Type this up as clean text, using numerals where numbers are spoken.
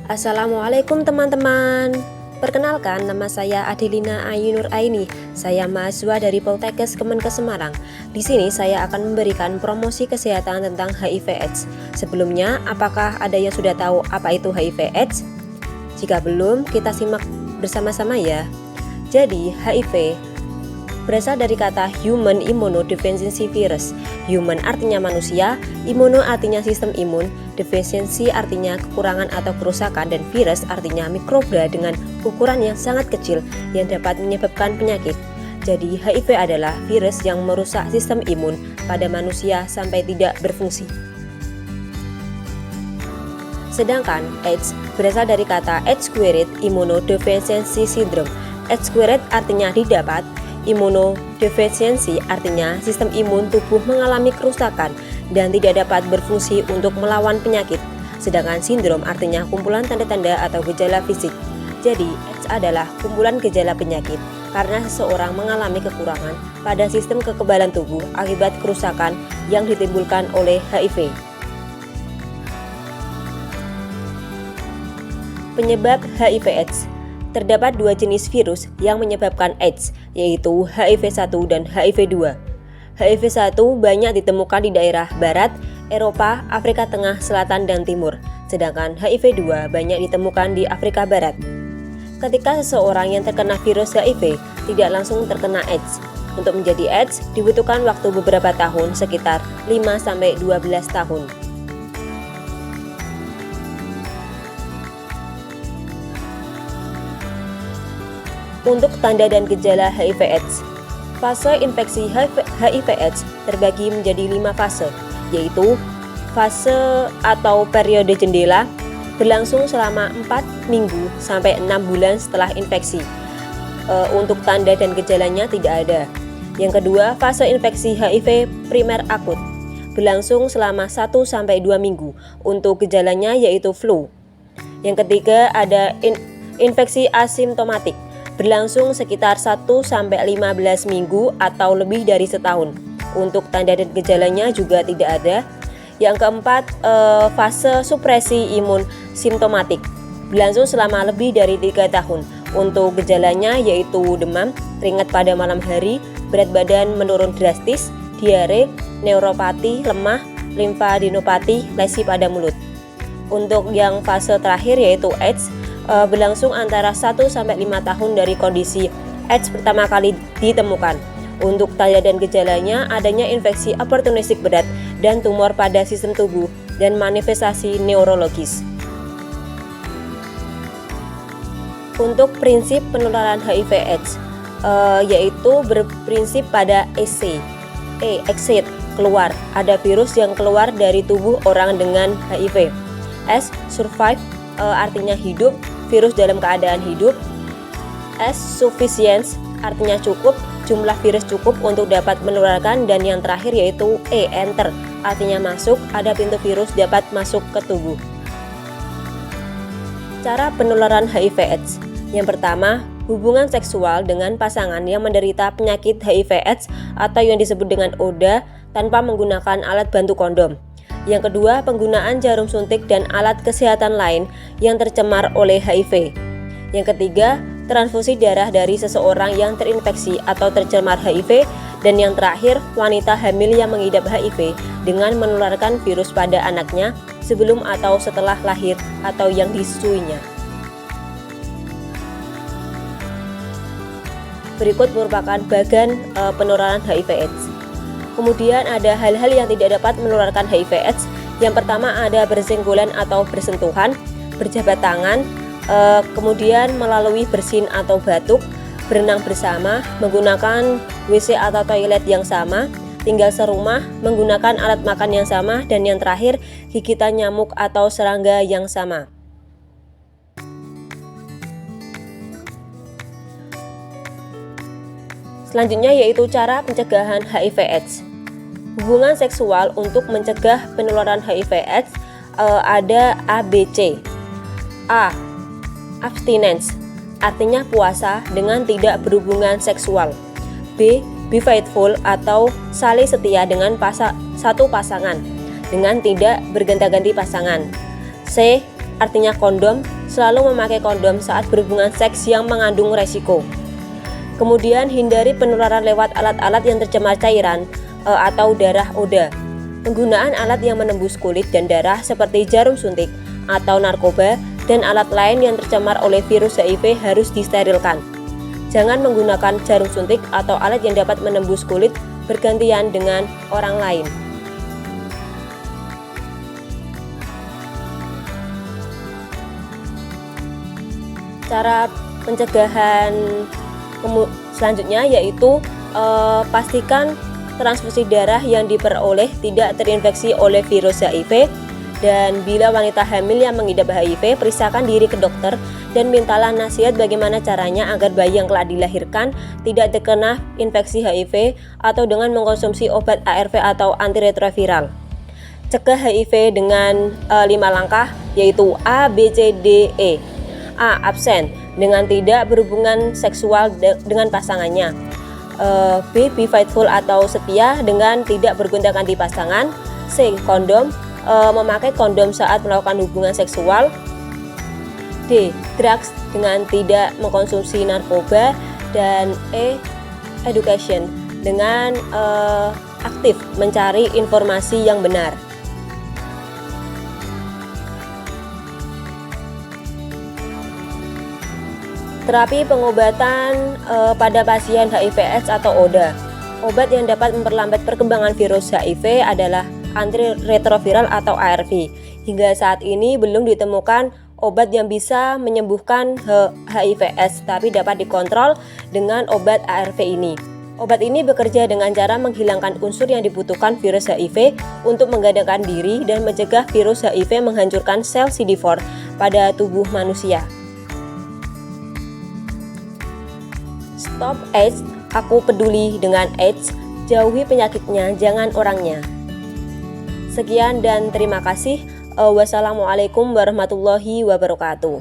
Assalamualaikum teman-teman. Perkenalkan, nama saya Adelina Ayunur Aini. Saya mahasiswa dari Poltekkes Kemenkes Semarang. Di sini saya akan memberikan promosi kesehatan tentang HIV/AIDS. Sebelumnya, apakah ada yang sudah tahu apa itu HIV/AIDS? Jika belum, kita simak bersama-sama ya. Jadi, HIV berasal dari kata Human Immunodeficiency Virus. Human artinya manusia, immuno artinya sistem imun, deficiency artinya kekurangan atau kerusakan, dan virus artinya mikroba dengan ukuran yang sangat kecil yang dapat menyebabkan penyakit. Jadi HIV adalah virus yang merusak sistem imun pada manusia sampai tidak berfungsi. Sedangkan AIDS berasal dari kata Acquired Immunodeficiency Syndrome. Acquired artinya didapat, immunodeficiency artinya sistem imun tubuh mengalami kerusakan dan tidak dapat berfungsi untuk melawan penyakit. Sedangkan sindrom artinya kumpulan tanda-tanda atau gejala fisik. Jadi, AIDS adalah kumpulan gejala penyakit karena seseorang mengalami kekurangan pada sistem kekebalan tubuh akibat kerusakan yang ditimbulkan oleh HIV. Penyebab HIV/AIDS. Terdapat dua jenis virus yang menyebabkan AIDS, yaitu HIV-1 dan HIV-2. HIV-1 banyak ditemukan di daerah barat, Eropa, Afrika Tengah, Selatan, dan Timur. Sedangkan HIV-2 banyak ditemukan di Afrika Barat. Ketika seseorang yang terkena virus HIV tidak langsung terkena AIDS. Untuk menjadi AIDS dibutuhkan waktu beberapa tahun, sekitar 5-12 tahun. Untuk tanda dan gejala HIV/AIDS. Fase infeksi HIV/AIDS terbagi menjadi 5 fase, yaitu fase atau periode jendela berlangsung selama 4 minggu sampai 6 bulan setelah infeksi. Untuk tanda dan gejalanya tidak ada. Yang kedua, fase infeksi HIV primer akut berlangsung selama 1-2 minggu. Untuk gejalanya yaitu flu. Yang ketiga, ada infeksi asimptomatik berlangsung sekitar 1-15 minggu atau lebih dari setahun. Untuk tanda dan gejalanya juga tidak ada. Yang keempat, fase supresi imun simptomatik berlangsung selama lebih dari 3 tahun. Untuk gejalanya yaitu demam, keringat pada malam hari, berat badan menurun drastis, diare, neuropati, lemah, limfadenopati, lesi pada mulut. Untuk yang fase terakhir yaitu AIDS, berlangsung antara 1-5 tahun dari kondisi AIDS pertama kali ditemukan. Untuk tanda dan gejalanya adanya infeksi opportunistik berat dan tumor pada sistem tubuh dan manifestasi neurologis. Untuk prinsip penularan HIV/AIDS yaitu berprinsip pada exit, keluar. Ada virus yang keluar dari tubuh orang dengan HIV. S, survive, artinya hidup, virus dalam keadaan hidup. S, sufficient, artinya cukup, jumlah virus cukup untuk dapat menularkan. Dan yang terakhir yaitu E, enter, artinya masuk, ada pintu virus dapat masuk ke tubuh. Cara penularan HIV/AIDS. Yang pertama, hubungan seksual dengan pasangan yang menderita penyakit HIV/AIDS atau yang disebut dengan ODA tanpa menggunakan alat bantu kondom. Yang kedua, penggunaan jarum suntik dan alat kesehatan lain yang tercemar oleh HIV. Yang ketiga, transfusi darah dari seseorang yang terinfeksi atau tercemar HIV. Dan yang terakhir, wanita hamil yang mengidap HIV dengan menularkan virus pada anaknya sebelum atau setelah lahir atau yang disusuinya. Berikut merupakan bagan penularan HIV/AIDS. Kemudian ada hal-hal yang tidak dapat menularkan HIV/AIDS. Yang pertama ada bersenggolan atau bersentuhan, berjabat tangan, kemudian melalui bersin atau batuk, berenang bersama, menggunakan WC atau toilet yang sama, tinggal serumah, menggunakan alat makan yang sama, dan yang terakhir gigitan nyamuk atau serangga yang sama. Selanjutnya yaitu cara pencegahan HIV/AIDS. Hubungan seksual untuk mencegah penularan HIV/AIDS ada ABC. A, abstinence, artinya puasa dengan tidak berhubungan seksual. B, be faithful atau saling setia dengan satu pasangan dengan tidak berganti-ganti pasangan. C, artinya kondom, selalu memakai kondom saat berhubungan seks yang mengandung resiko. Kemudian hindari penularan lewat alat-alat yang tercemar cairan atau darah ODA. Penggunaan alat yang menembus kulit dan darah seperti jarum suntik atau narkoba dan alat lain yang tercemar oleh virus HIV harus disterilkan. Jangan menggunakan jarum suntik atau alat yang dapat menembus kulit bergantian dengan orang lain. Cara pencegahan selanjutnya yaitu pastikan transfusi darah yang diperoleh tidak terinfeksi oleh virus HIV, dan bila wanita hamil yang mengidap HIV, periksakan diri ke dokter dan mintalah nasihat bagaimana caranya agar bayi yang kelak dilahirkan tidak terkena infeksi HIV atau dengan mengkonsumsi obat ARV atau antiretroviral. Cegah HIV dengan 5 langkah yaitu A, B, C, D, E. A. Absen dengan tidak berhubungan seksual dengan pasangannya. B. Be faithful atau setia dengan tidak bergonta-ganti pasangan. C. Kondom, memakai kondom saat melakukan hubungan seksual. D. Drugs dengan tidak mengkonsumsi narkoba. Dan E. Education dengan aktif mencari informasi yang benar. Terapi pengobatan pada pasien HIV/AIDS atau ODA. Obat yang dapat memperlambat perkembangan virus HIV adalah antiretroviral atau ARV. Hingga saat ini belum ditemukan obat yang bisa menyembuhkan HIV/AIDS, tapi dapat dikontrol dengan obat ARV ini. Obat ini bekerja dengan cara menghilangkan unsur yang dibutuhkan virus HIV untuk menggandakan diri dan mencegah virus HIV menghancurkan sel CD4 pada tubuh manusia. Stop AIDS, aku peduli dengan AIDS, jauhi penyakitnya, jangan orangnya. Sekian dan terima kasih. Wassalamualaikum warahmatullahi wabarakatuh.